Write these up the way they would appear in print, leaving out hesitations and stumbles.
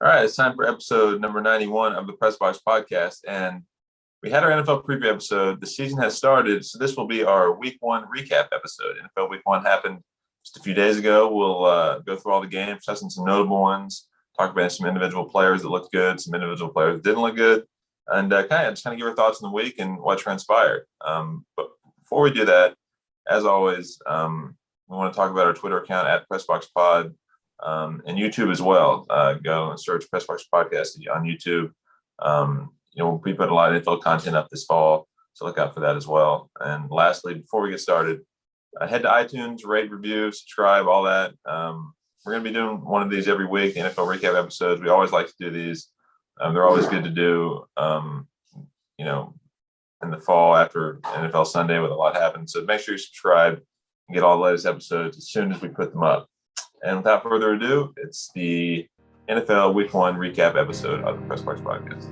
All right, it's time for episode number 91 of the Press Box podcast. And we had our NFL preview episode. The season has started, so this will be our week one recap episode. NFL week one happened just a few days ago. We'll go through all the games, testing some notable ones, talk about some individual players that looked good, some individual players that didn't look good, and kind of give our thoughts on the week and what transpired. But before we do that, as always, we want to talk about our Twitter account at PressBoxPod. And YouTube as well. Go and search Pressbox Podcast on YouTube. We put a lot of NFL content up this fall, so look out for that as well. And lastly, before we get started, head to iTunes, rate, review, subscribe, all that. We're going to be doing one of these every week, the NFL recap episodes. We always like to do these. They're always good to do, in the fall after NFL Sunday with a lot happening. So make sure you subscribe and get all the latest episodes as soon as we put them up. And without further ado, it's the NFL Week 1 recap episode of the Press Box Podcast.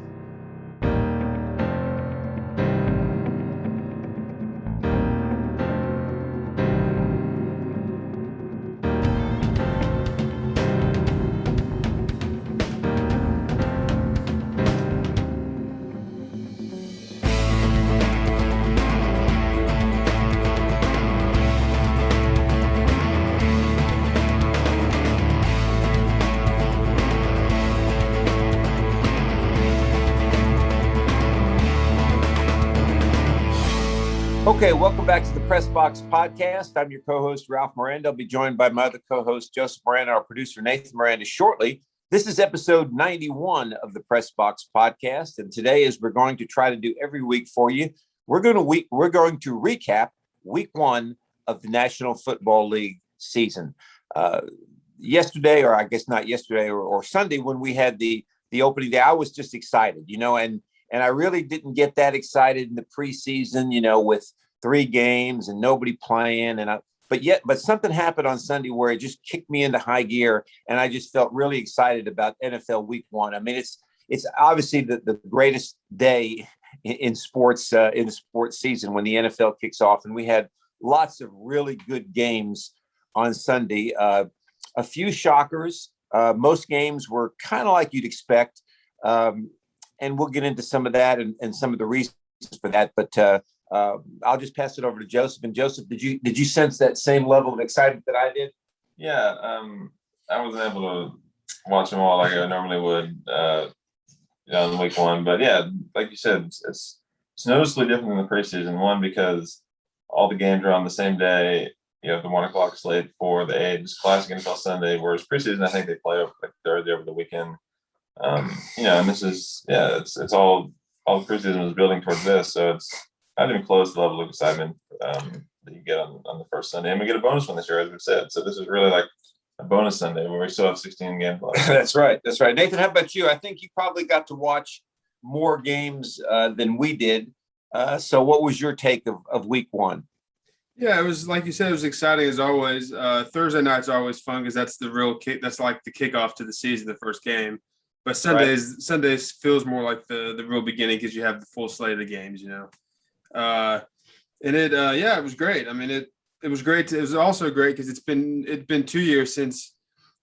Okay, welcome back to the Press Box Podcast. I'm your co-host, Ralph Miranda. I'll be joined by my other co-host, Joseph Miranda, our producer, Nathan Miranda, shortly. This is episode 91 of the Press Box Podcast, and today, as we're going to try to do every week for you, we're going to recap Week 1 of the National Football League season. Yesterday, or I guess not yesterday, or Sunday, when we had the opening day, I was just excited, and I really didn't get that excited in the preseason, with 3 games and nobody playing. But something happened on Sunday where it just kicked me into high gear, and I just felt really excited about NFL Week 1. I mean, it's obviously the greatest day in sports in the sports season when the NFL kicks off, and we had lots of really good games on Sunday. A few shockers. Most games were kind of like you'd expect. And we'll get into some of that and some of the reasons for that. But I'll just pass it over to Joseph. And Joseph, did you sense that same level of excitement that I did? Yeah, I wasn't able to watch them all like I normally would, in week 1. But yeah, like you said, it's noticeably different than the preseason. One, because all the games are on the same day. You have the 1 o'clock slate for the 8, just classic NFL Sunday. Whereas preseason, I think they play like Thursday over the weekend. And this is, it's all the preseason is building towards this. So it's not even close to the level of excitement that you get on the first Sunday. And we get a bonus one this year, as we said. So this is really like a bonus Sunday where we still have 16 games left. That's right. Nathan, how about you? I think you probably got to watch more games than we did. So what was your take of Week 1? Yeah, it was, like you said, it was exciting as always. Thursday nights are always fun because that's the real kick. That's like the kickoff to the season, the first game. But Sundays feels more like the real beginning because you have the full slate of the games, and it was great. I mean, it was great. It was also great because it's been 2 years since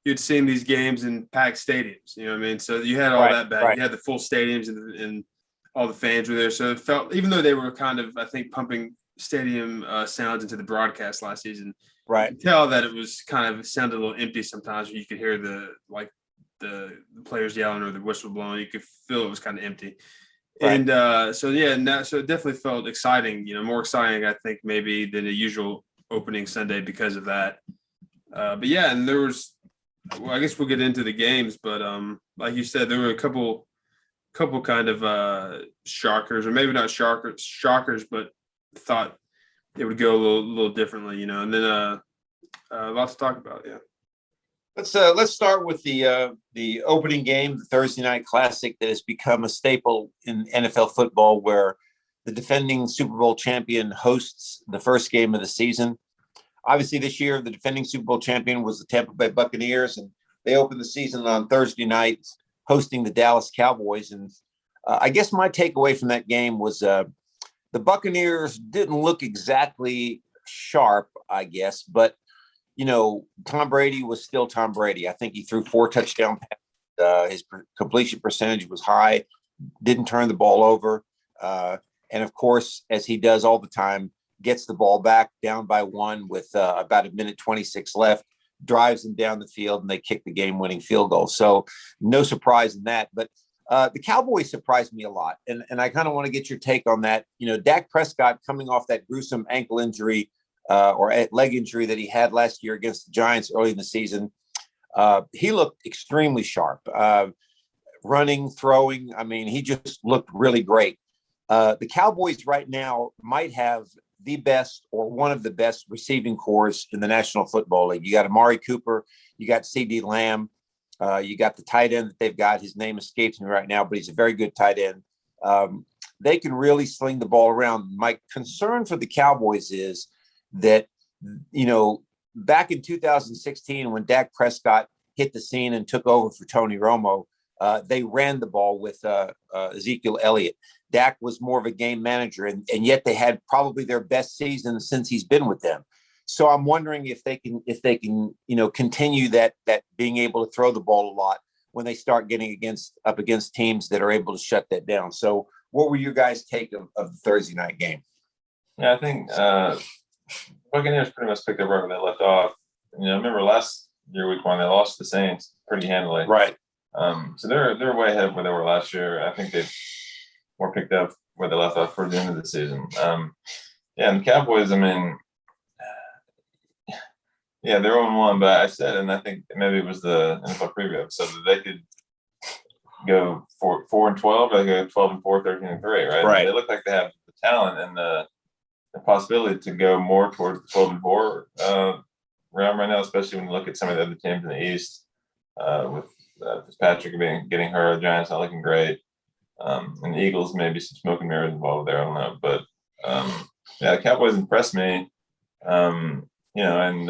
you'd seen these games in packed stadiums. You know what I mean? So you had all that back. Right. You had the full stadiums and all the fans were there. So it felt, even though they were kind of, I think, pumping stadium sounds into the broadcast last season, right? You could tell that it was kind of sounded a little empty sometimes. You could hear the players yelling or the whistle blowing. You could feel it was kind of empty. Right. And so it definitely felt exciting, more exciting, I think, maybe than a usual opening Sunday because of that. And there was, I guess we'll get into the games, but like you said, there were a couple kind of shockers, or maybe not shockers, but thought it would go a little differently, and then lots to talk about. Yeah. Let's start with the opening game, the Thursday night classic that has become a staple in NFL football, where the defending Super Bowl champion hosts the first game of the season. Obviously, this year the defending Super Bowl champion was the Tampa Bay Buccaneers, and they opened the season on Thursday night hosting the Dallas Cowboys. And I guess my takeaway from that game was the Buccaneers didn't look exactly sharp, I guess, but Tom Brady was still Tom Brady. I think he threw 4 touchdown passes His completion percentage was high, didn't turn the ball over. And of course, as he does all the time, gets the ball back down by 1 with about 1:26 left, drives them down the field, and they kick the game-winning field goal. So no surprise in that. But the Cowboys surprised me a lot. And I kind of want to get your take on that. Dak Prescott coming off that gruesome ankle injury or leg injury that he had last year against the Giants early in the season. He looked extremely sharp, running, throwing. I mean, he just looked really great. The Cowboys right now might have the best or one of the best receiving corps in the National Football League. You got Amari Cooper, you got CD Lamb, you got the tight end that they've got. His name escapes me right now, but he's a very good tight end. They can really sling the ball around. My concern for the Cowboys is that, back in 2016, when Dak Prescott hit the scene and took over for Tony Romo, they ran the ball with Ezekiel Elliott. Dak was more of a game manager, and yet they had probably their best season since he's been with them. So I'm wondering if they can continue that being able to throw the ball a lot when they start getting up against teams that are able to shut that down. So what were your guys' take of the Thursday night game? Yeah, I think Buccaneers pretty much picked up right where they left off. I remember last year, week 1, they lost the Saints pretty handily. Right. So they're way ahead of where they were last year. I think they've more picked up where they left off for the end of the season. And the Cowboys, I mean, they're 0-1, but I said, and I think maybe it was the NFL preview episode, that they could go 4-12, or they go 12-4, 13-3, right? Right. They look like they have the talent and the possibility to go more towards the 12-4 realm right now, especially when you look at some of the other teams in the East, with Fitzpatrick getting hurt, Giants not looking great, and the Eagles maybe some smoke and mirrors involved there. I don't know, but the Cowboys impressed me. And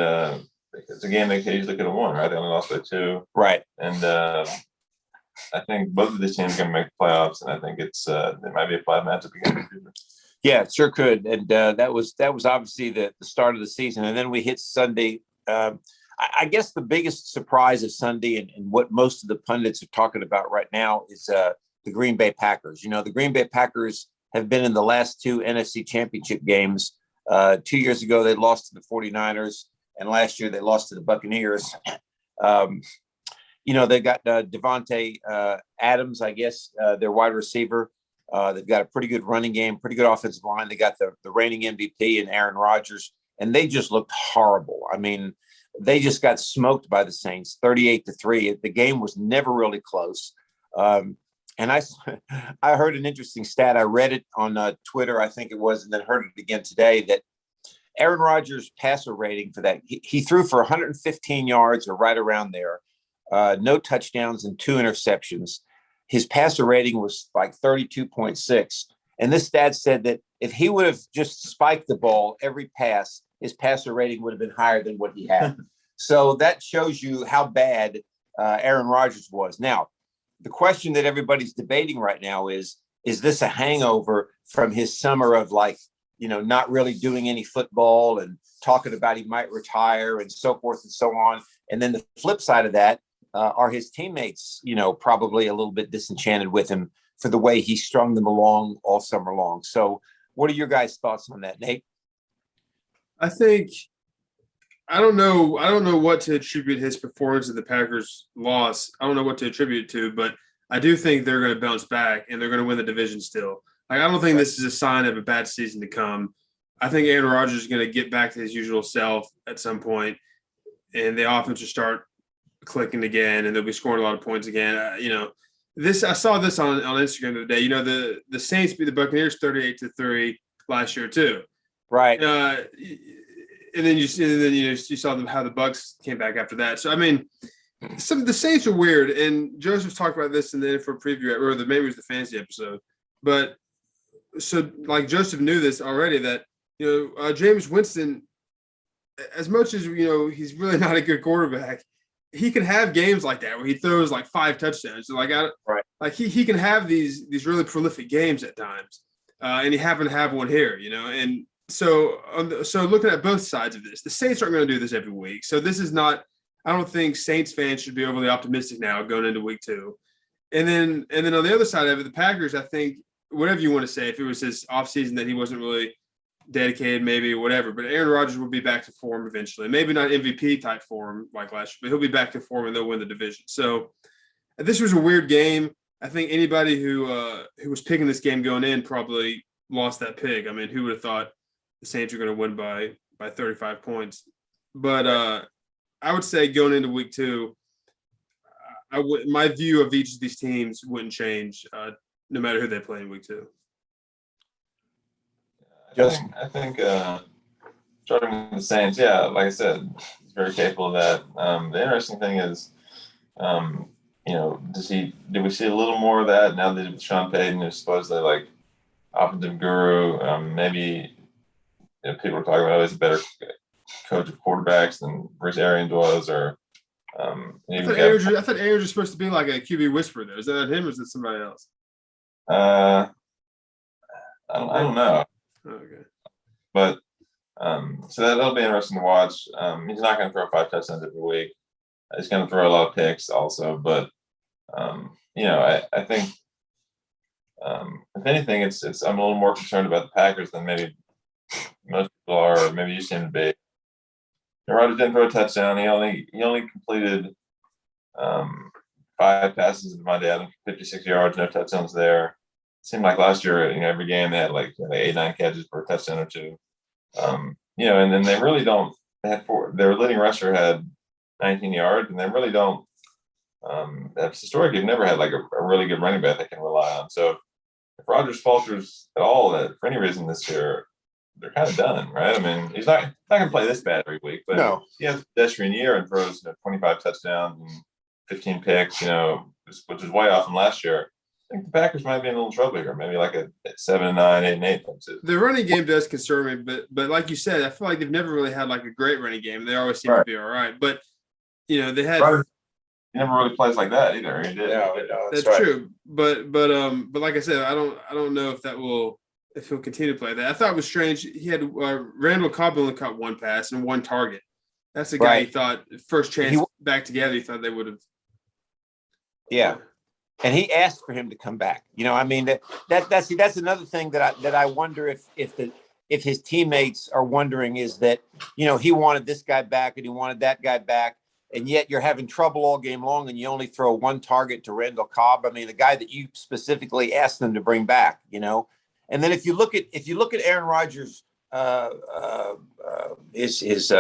it's a game they usually could have won, right? They only lost by 2, right? And I think both of these teams are going to make the playoffs, and I think it might be a playoff matchup again. Yeah, it sure could. And that was obviously the start of the season, and then we hit Sunday. I guess the biggest surprise of Sunday, and what most of the pundits are talking about right now, is the Green Bay Packers. The Green Bay Packers have been in the last 2 NFC Championship games. 2 years ago, they lost to the 49ers, and last year they lost to the Buccaneers. They got Devontae Adams, I guess, their wide receiver. They've got a pretty good running game, pretty good offensive line. They got the reigning MVP and Aaron Rodgers, and they just looked horrible. I mean, they just got smoked by the Saints, 38-3. The game was never really close. And I heard an interesting stat. I read it on Twitter, I think it was, and then heard it again today, that Aaron Rodgers' passer rating for that, he threw for 115 yards or right around there, no touchdowns and 2 interceptions. His passer rating was like 32.6. And this stat said that if he would have just spiked the ball every pass, his passer rating would have been higher than what he had. So that shows you how bad Aaron Rodgers was. Now, the question that everybody's debating right now is this a hangover from his summer of not really doing any football and talking about he might retire and so forth and so on? And then the flip side of that, are his teammates, probably a little bit disenchanted with him for the way he strung them along all summer long. So what are your guys' thoughts on that, Nate? I don't know what to attribute his performance of the Packers' loss. I don't know what to attribute it to, but I do think they're going to bounce back and they're going to win the division still. I don't think this is a sign of a bad season to come. I think Aaron Rodgers is going to get back to his usual self at some point, and the offense will start clicking again, and they'll be scoring a lot of points again. I saw this on Instagram the other day. The Saints beat the Buccaneers 38-3 last year too. Right. And then you saw how the Bucs came back after that. So I mean, the Saints are weird, and Joseph talked about this in the NFL preview, or maybe it was the fantasy episode. But so like Joseph knew this already, that Jameis Winston, as much as he's really not a good quarterback, he can have games like that where he throws like 5 touchdowns. So he can have these really prolific games at times, and he happened to have one here, and. So looking at both sides of this, the Saints aren't going to do this every week. So this is not I don't think Saints fans should be overly optimistic now going into week 2. And then on the other side of it, the Packers, I think, whatever you want to say, if it was his offseason that he wasn't really dedicated, maybe whatever, but Aaron Rodgers will be back to form eventually. Maybe not MVP type form like last year, but he'll be back to form and they'll win the division. So this was a weird game. I think anybody who was picking this game going in probably lost that pick. I mean, who would have thought the Saints were going to win by 35 points? But I would say going into week 2, my view of each of these teams wouldn't change no matter who they play in week 2. I think starting with the Saints, yeah, like I said, he's very capable of that. The interesting thing is, do we see a little more of that now that Sean Payton is supposedly like offensive guru? Maybe people are talking about he's a better coach of quarterbacks than Bruce Arians was, or I thought Arians was supposed to be like a QB whisperer. Though, is that him or is it somebody else? I don't know. Okay. But so that'll be interesting to watch. He's not going to throw 5 touchdowns every week. He's going to throw a lot of picks also. But I think if anything, I'm a little more concerned about the Packers than maybe most people are, or maybe you seem to be. Rodgers didn't throw a touchdown. He only completed 5 passes to Devontae Adams, 56 yards, no touchdowns there. It seemed like last year, every game they had like 8-9 catches for a touchdown or 2. And then they really don't. They had 4. Their leading rusher had 19 yards, and they really don't. Historically, they've never had like a really good running back they can rely on. So if Rodgers falters at all for any reason this year, they're kind of done, right? I mean, he's not going to play this bad every week, but No. He has a pedestrian year and throws 25 touchdowns and 15 picks, which is way off from last year. I think the Packers might be in a little trouble here, maybe like a 7-9, 8-8. The running game does concern me, but like you said, I feel like they've never really had like a great running game. They always seem to be all right, but they had. He never really plays like that either. He did. No, that's right. True, but like I said, I don't know if he'll continue to play that. I thought it was strange. He had Randall Cobb only caught 1 pass and 1 target. That's the guy he thought first chance back together. He thought they would have. Yeah. And he asked for him to come back. That's another thing that I wonder if his teammates are wondering is that, he wanted this guy back and he wanted that guy back. And yet you're having trouble all game long and you only throw 1 target to Randall Cobb. I mean, the guy that you specifically asked them to bring back, And then if you look at Aaron Rodgers, his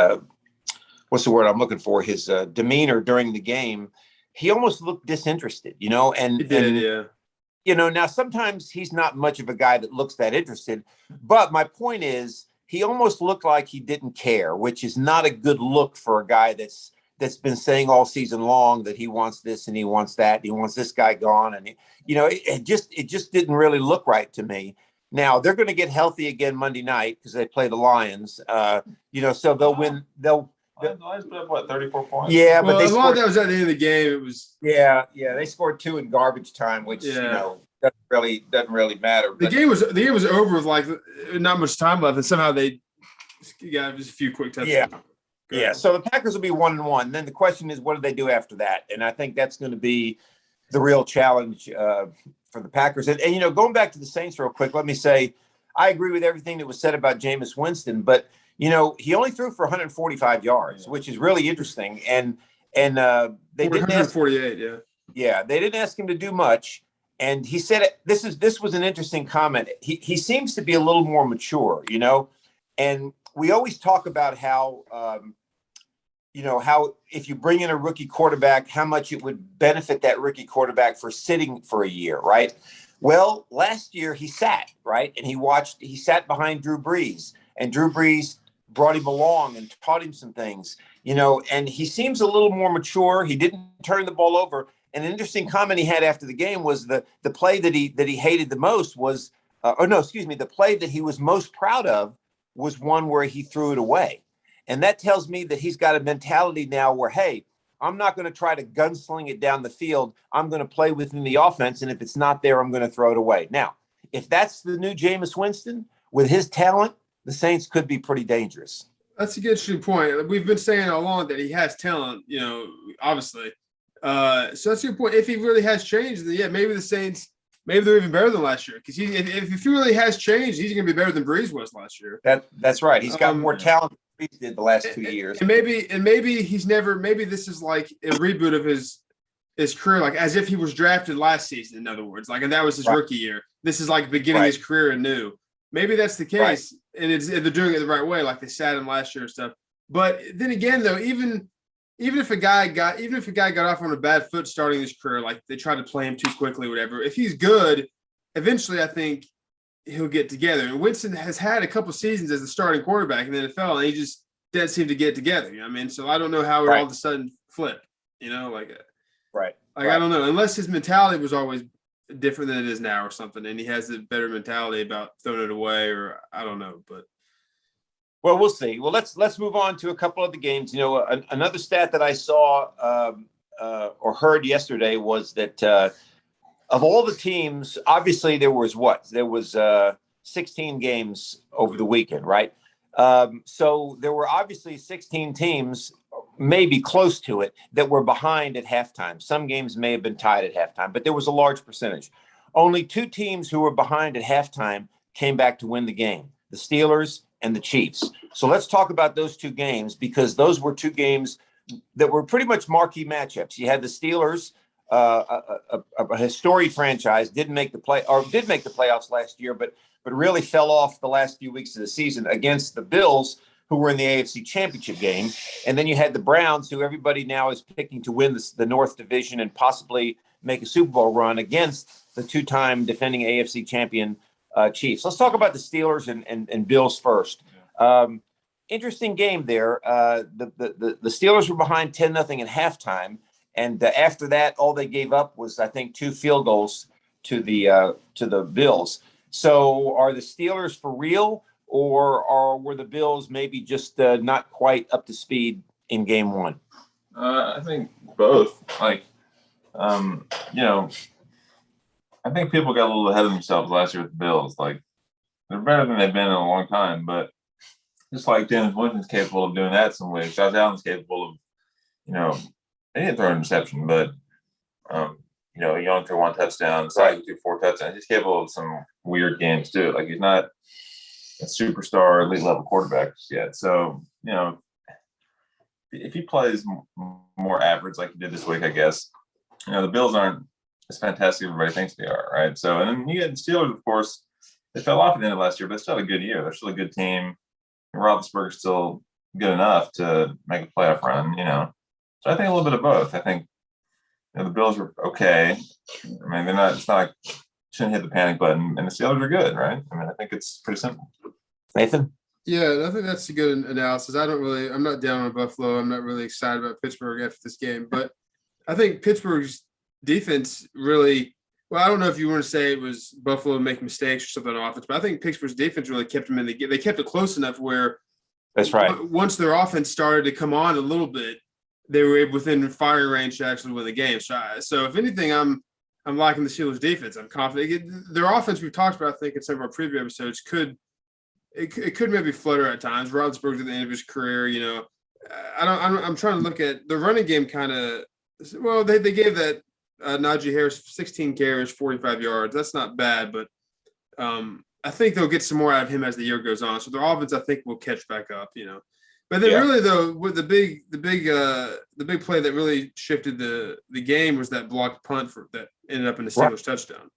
what's the word I'm looking for? His demeanor during the game, he almost looked disinterested, and he did, yeah. Now sometimes he's not much of a guy that looks that interested, but my point is he almost looked like he didn't care, which is not a good look for a guy that's been saying all season long that he wants this and he wants that, and he wants this guy gone, and it just didn't really look right to me. Now they're going to get healthy again Monday night because they play the Lions. So they'll win. The Lions put up 34 points. Yeah, but they a lot scored, of that was at the end of the game. It was they scored 2 in garbage time, which doesn't really matter. The game was over with like not much time left, and somehow they got just a few quick touchdowns. Yeah. So the Packers will be 1-1. Then the question is, what do they do after that? And I think that's going to be the real challenge for the Packers. And going back to the Saints real quick, let me say I agree with everything that was said about Jameis Winston, but he only threw for 145 yards, which is really interesting. And they didn't 148, yeah, they didn't ask him to do much. And he said this was an interesting comment. He seems to be a little more mature, and we always talk about how how if you bring in a rookie quarterback, how much it would benefit that rookie quarterback for sitting for a year, right? Well, last year he sat, right? And he sat behind Drew Brees, and Drew Brees brought him along and taught him some things, and he seems a little more mature. He didn't turn the ball over. And an interesting comment he had after the game was the play that he hated the most was, the play that he was most proud of was one where he threw it away. And that tells me that he's got a mentality now where, hey, I'm not going to try to gunsling it down the field. I'm going to play within the offense. And if it's not there, I'm going to throw it away. Now, if that's the new Jameis Winston with his talent, the Saints could be pretty dangerous. That's a good interesting point. We've been saying all along that he has talent, obviously. So that's a good point. If he really has changed, then yeah, maybe the Saints, maybe they're even better than last year. Because if he really has changed, he's going to be better than Breeze was last year. That's right. He's got more talent than Breeze did the last 2 years. And maybe he's never. Maybe this is like a reboot of his career, like as if he was drafted last season. In other words, and that was his rookie year. This is like beginning his career anew. Maybe that's the case, and they're doing it the right way, like they sat him last year and stuff. But then again, though, even if a guy got off on a bad foot starting his career, like they tried to play him too quickly, whatever. If he's good, eventually, I think he'll get together. And Winston has had a couple seasons as the starting quarterback in the NFL, and he just didn't seem to get together. You know what I mean? So I don't know how it all of a sudden flipped. I don't know, unless his mentality was always different than it is now or something, and he has a better mentality about throwing it away, or I don't know. But well, we'll see. Well, let's move on to a couple of the games. Another stat that I saw or heard yesterday was that of all the teams, obviously there was 16 games over the weekend, right? So there were obviously 16 teams, maybe close to it, that were behind at halftime. Some games may have been tied at halftime, but there was a large percentage. Only 2 teams who were behind at halftime came back to win the game, the Steelers and the Chiefs. So let's talk about those 2 games, because those were 2 games that were pretty much marquee matchups. You had the Steelers, a historic franchise, did make the playoffs last year, but really fell off the last few weeks of the season against the Bills, who were in the AFC Championship game. And then you had the Browns, who everybody now is picking to win the North Division and possibly make a Super Bowl run against the 2-time defending AFC champion Chiefs. Let's talk about the Steelers and Bills first. Interesting game there. The Steelers were behind 10-0 at halftime. And after that, all they gave up was, I think, 2 field goals to the Bills. So are the Steelers for real? Or were the Bills maybe just not quite up to speed in game 1? I think both. I think people got a little ahead of themselves last year with the Bills. They're better than they've been in a long time, but just like James Winston's capable of doing that in some ways, Josh Allen's capable of, they didn't throw an interception, but he only threw 1 touchdown, Sack threw 4 touchdowns. He's capable of some weird games too. He's not a superstar elite level quarterback yet. So, if he plays more average like he did this week, I guess, the Bills aren't as fantastic as everybody thinks they are, right? So, and then you get the Steelers, of course, they fell off at the end of last year, but it's still a good year. They're still a good team. And Roethlisberger's still good enough to make a playoff run, So I think a little bit of both. I think the Bills are okay. I mean, they're not. It's not like shouldn't hit the panic button, and the Steelers are good, right? I mean, I think it's pretty simple. Nathan? Yeah, I think that's a good analysis. I'm not down on Buffalo. I'm not really excited about Pittsburgh after this game, but I think Pittsburgh's defense really, well, I don't know if you want to say it was Buffalo making mistakes or something on offense, but I think Pittsburgh's defense really kept them in the game. They kept it close enough where that's right. Once their offense started to come on a little bit, they were within firing range to actually win the game. So if anything, I'm liking the Steelers' defense. I'm confident. Their offense, we've talked about, I think, in some of our preview episodes, could maybe flutter at times. Roethlisberger's at the end of his career, I'm trying to look at the running game kind of. Well, they gave that Najee Harris 16 carries, 45 yards. That's not bad, but I think they'll get some more out of him as the year goes on. So their offense, I think, will catch back up. But then really though, with the big play that really shifted the game was that blocked punt that ended up in the Steelers touchdown.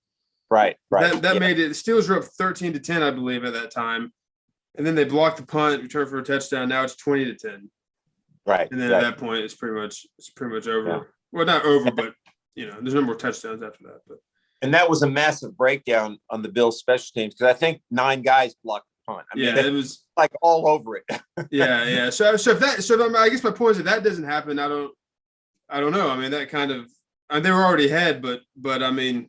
Right. That made it. The Steelers were up 13-10, I believe, at that time, and then they blocked the punt, returned for a touchdown. Now it's 20-10. Right. And then at that point, it's pretty much over. Yeah. Well, not over, but there's no more touchdowns after that. But and that was a massive breakdown on the Bills' special teams because I think 9 guys blocked the punt. I mean, it was like all over it. yeah. So I guess my point is if that doesn't happen, I don't know. I mean, that kind of they were already ahead, but I mean,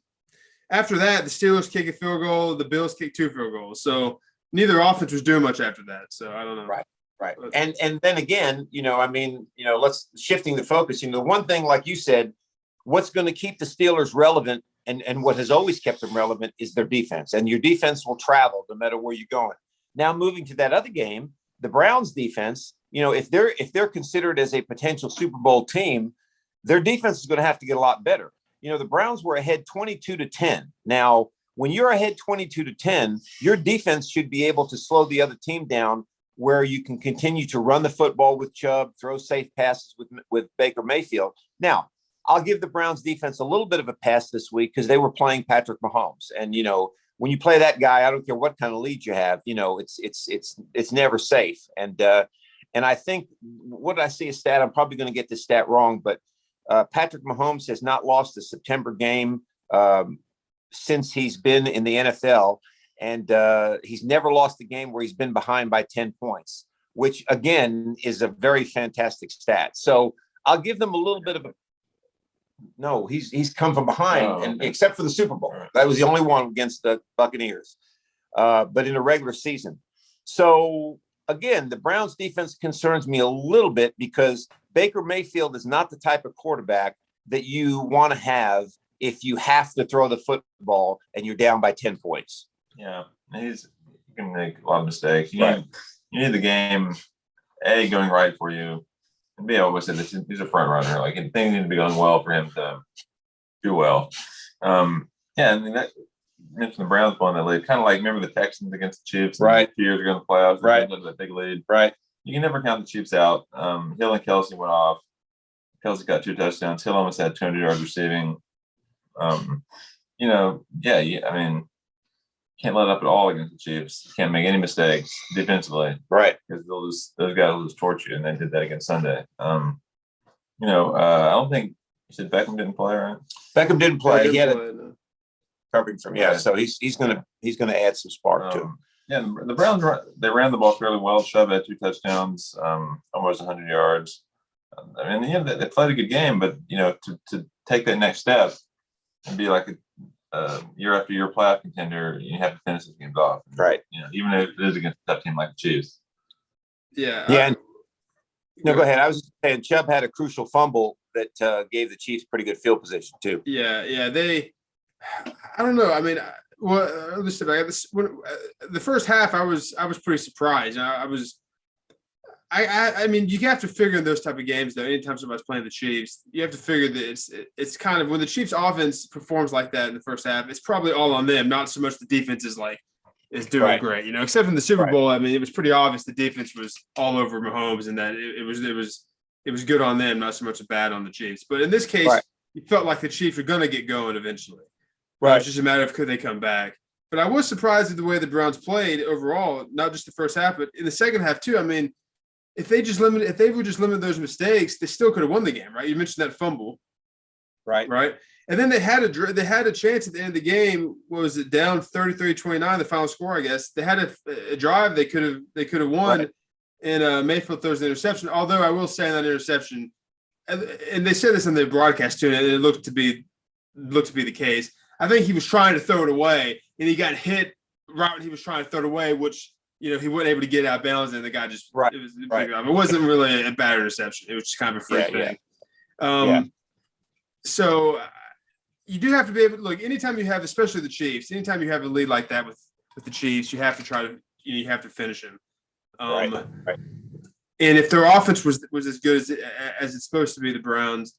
after that, the Steelers kick a field goal, the Bills kick 2 field goals. So neither offense was doing much after that. So I don't know. Right. And then again, let's shifting the focus. The one thing, like you said, what's going to keep the Steelers relevant and what has always kept them relevant is their defense. And your defense will travel no matter where you're going. Now moving to that other game, the Browns defense, if they're considered as a potential Super Bowl team, their defense is going to have to get a lot better. The Browns were ahead 22-10. Now, when you're ahead 22-10, your defense should be able to slow the other team down where you can continue to run the football with Chubb, throw safe passes with Baker Mayfield. Now, I'll give the Browns defense a little bit of a pass this week because they were playing Patrick Mahomes. And, when you play that guy, I don't care what kind of lead you have, it's never safe. And I think, what did I see a stat? I'm probably going to get this stat wrong, but Patrick Mahomes has not lost a September game since he's been in the NFL. And he's never lost a game where he's been behind by 10 points, which, again, is a very fantastic stat. So I'll give them a little bit of a – no, he's come from behind, and except for the Super Bowl. That was the only one against the Buccaneers, but in a regular season. So, again, the Browns defense concerns me a little bit because Baker Mayfield is not the type of quarterback that you want to have if you have to throw the football and you're down by 10 points. Yeah, he can make a lot of mistakes. You need the game, A, going right for you, and B, I always said he's a front runner. Like, things need to be going well for him to do well. That you mentioned the Browns pulling that lead, kind of like, remember the Texans against the Chiefs? Right. 2 years ago in the playoffs. Right. That big lead. Right. You can never count the Chiefs out. Hill and Kelsey went off. Kelsey got 2 touchdowns. Hill almost had 200 yards receiving. Can't let up at all against the Chiefs. Can't make any mistakes defensively. Right. Because those guys will just torch you, and they did that against Sunday. I don't think you said Beckham didn't play, right? Beckham didn't play. He had a covering from so he's gonna add some spark to him. Yeah, the Browns they ran the ball fairly well. Chubb had 2 touchdowns, almost 100 yards. They played a good game, but to take that next step and be like a year after year playoff contender, you have to finish these games off. Right. Even if it is against a tough team like the Chiefs. Yeah. Yeah. Go ahead. I was just saying Chubb had a crucial fumble that gave the Chiefs pretty good field position too. Yeah. I don't know. I mean, listen, the first half, I was pretty surprised. I mean, you have to figure in those type of games, though. Anytime somebody's playing the Chiefs, you have to figure that it's kind of when the Chiefs' offense performs like that in the first half, it's probably all on them, not so much the defense is doing great. Except in the Super Bowl. I mean, it was pretty obvious the defense was all over Mahomes, and that it was good on them, not so much bad on the Chiefs. But in this case, you felt like the Chiefs were going to get going eventually. Right. It's just a matter of could they come back. But I was surprised at the way the Browns played overall, not just the first half, but in the second half too. I mean, if they would just limit those mistakes, they still could have won the game, right? You mentioned that fumble, right? And then they had a chance at the end of the game. What was it, down 33-29, the final score? I guess they had a drive they could have won, right. And Mayfield throws the interception. Although I will say on that interception, and they said this in the broadcast too, and it looked to be the case. I think he was trying to throw it away, and he got hit right when he was trying to throw it away, which. He wasn't able to get out of bounds, and the guy just It wasn't really a bad interception. It was just kind of a freak thing. So you do have to be able to look. Anytime you have, especially the Chiefs, anytime you have a lead like that with the Chiefs, you have to try to you have to finish him. Right. And if their offense was as good as it's supposed to be, the Browns,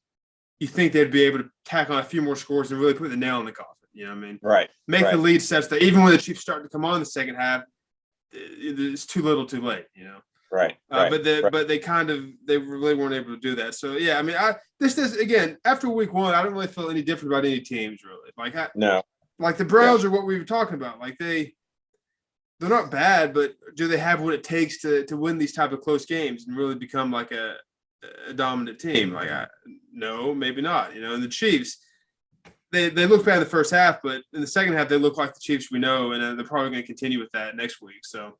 you think they'd be able to tack on a few more scores and really put the nail in the coffin. You know what I mean? Right. Make the lead such that even when the Chiefs start to come on in the second half, it's too little, too late. Right. But they really weren't able to do that. So yeah, I mean, this again after week 1, I don't really feel any different about any teams really. Like the Browns are what we were talking about. Like they're not bad, but do they have what it takes to win these type of close games and really become like a dominant team? No, maybe not. And the Chiefs. They look bad in the first half, but in the second half, they look like the Chiefs we know, and they're probably going to continue with that next week. So,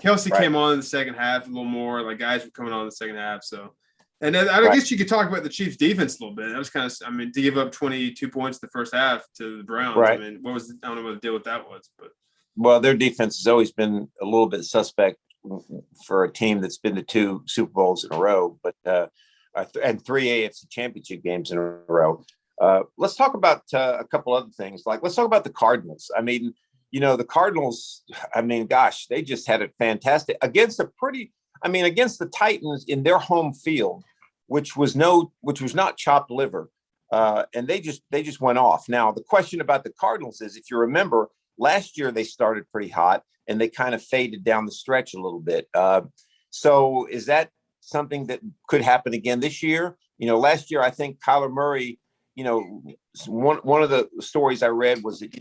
Kelsey came on in the second half a little more. Like guys were coming on in the second half. So, and I guess you could talk about the Chiefs' defense a little bit. That was kind of, to give up 22 points the first half to the Browns. Right. I mean, I don't know what the deal with that was, but their defense has always been a little bit suspect for a team that's been to 2 Super Bowls in a row, but and 3 AFC Championship games in a row. Let's talk about a couple other things. Let's talk about the Cardinals. I mean, the Cardinals, gosh, they just had it fantastic against a pretty I mean, against the Titans in their home field, which was not chopped liver, and they just went off. Now, the question about the Cardinals is, if you remember, last year they started pretty hot and they kind of faded down the stretch a little bit. So is that something that could happen again this year? Last year I think Kyler Murray, one of the stories I read was that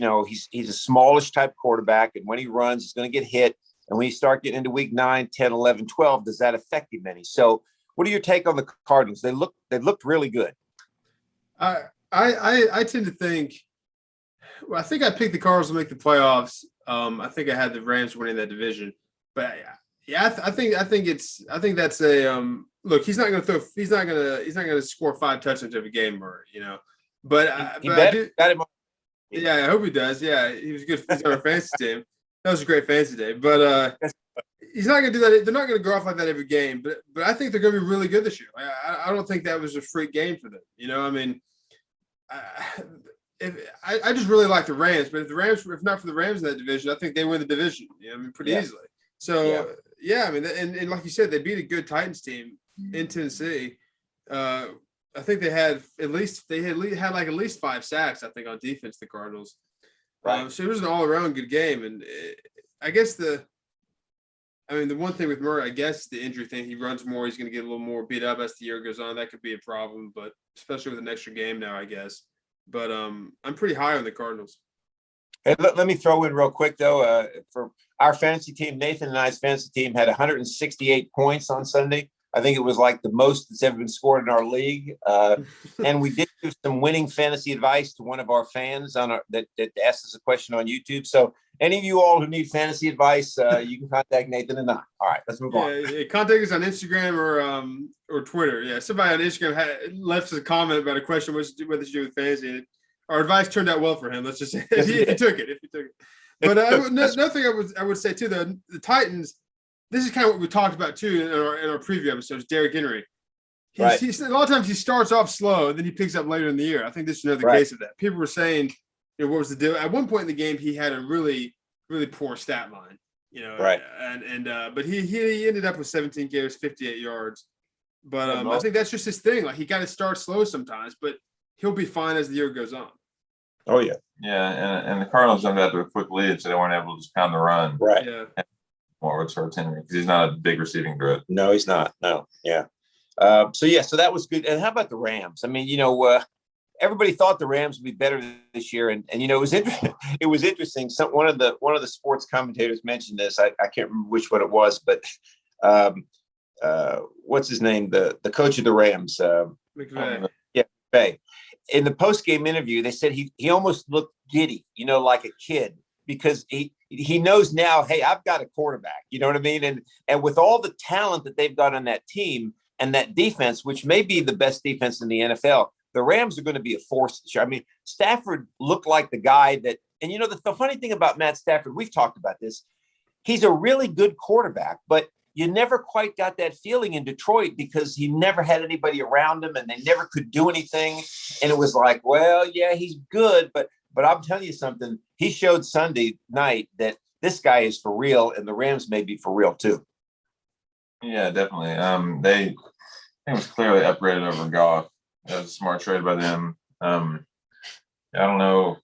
he's a smallish type quarterback, and when he runs, he's going to get hit. And when you start getting into week 9, 10, 11, 12, does that affect him any? So what are your take on the Cardinals? They looked really good. I tend to think, I think I picked the Cardinals to make the playoffs. I think I had the Rams winning that division, but I think that's a look. He's not going to score 5 touchdowns every game, Murray. But I hope he does. Yeah, he was good. He's on our fantasy team. That was a great fantasy day, but he's not going to do that. They're not going to go off like that every game. But I think they're going to be really good this year. I don't think that was a freak game for them. I mean, I just really like the Rams. But if not for the Rams in that division, I think they win the division. Pretty easily. So I mean, and like you said, they beat a good Titans team in Tennessee. I think they had at least 5 sacks, I think, on defense, the Cardinals. Right. So it was an all-around good game. And I guess the one thing with Murray, I guess the injury thing, he runs more. He's going to get a little more beat up as the year goes on. That could be a problem, but especially with an extra game now, I guess. But I'm pretty high on the Cardinals. Hey, let me throw in real quick, though, for our fantasy team, Nathan and I's fantasy team had 168 points on Sunday. I think it was like the most that's ever been scored in our league. And we did give some winning fantasy advice to one of our fans that asked us a question on YouTube. So any of you all who need fantasy advice, you can contact Nathan and I. All right, let's move on. Yeah, contact us on Instagram or Twitter. Yeah, somebody on Instagram left us a comment about a question what to do with fantasy. Our advice turned out well for him. Let's just say if he took it. But another thing I would say too, the Titans. This is kind of what we talked about too in our preview episodes. Derrick Henry. Right. A lot of times he starts off slow and then he picks up later in the year. I think this is another case of that. People were saying, what was the deal? At one point in the game, he had a really, really poor stat line. Right. But he ended up with 17 carries, 58 yards. But I think that's just his thing. Like, he got to start slow sometimes, but he'll be fine as the year goes on. Oh yeah. Yeah, and the Cardinals jumped out to a quick lead, so they weren't able to just pound the run. Right. Yeah. More towards Henry because he's not a big receiving threat. No, he's not. No. Yeah. So that was good. And how about the Rams? I mean, everybody thought the Rams would be better this year, and it was interesting. It was interesting. One of the sports commentators mentioned this. I can't remember which one it was, but what's his name? The coach of the Rams. McVay. Yeah, McVay. In the post-game interview, they said he almost looked giddy, like a kid, because he knows now, hey, I've got a quarterback, you know what I mean? And with all the talent that they've got on that team and that defense, which may be the best defense in the NFL, the Rams are going to be a force this year. I mean, Stafford looked like the guy that, and the funny thing about Matt Stafford, we've talked about this, he's a really good quarterback, but you never quite got that feeling in Detroit because he never had anybody around him and they never could do anything. And it was like, well, yeah, he's good, but I'm telling you something, he showed Sunday night that this guy is for real, and the Rams may be for real too. Yeah, definitely. I think it was clearly upgraded over Goff. That was a smart trade by them. I don't know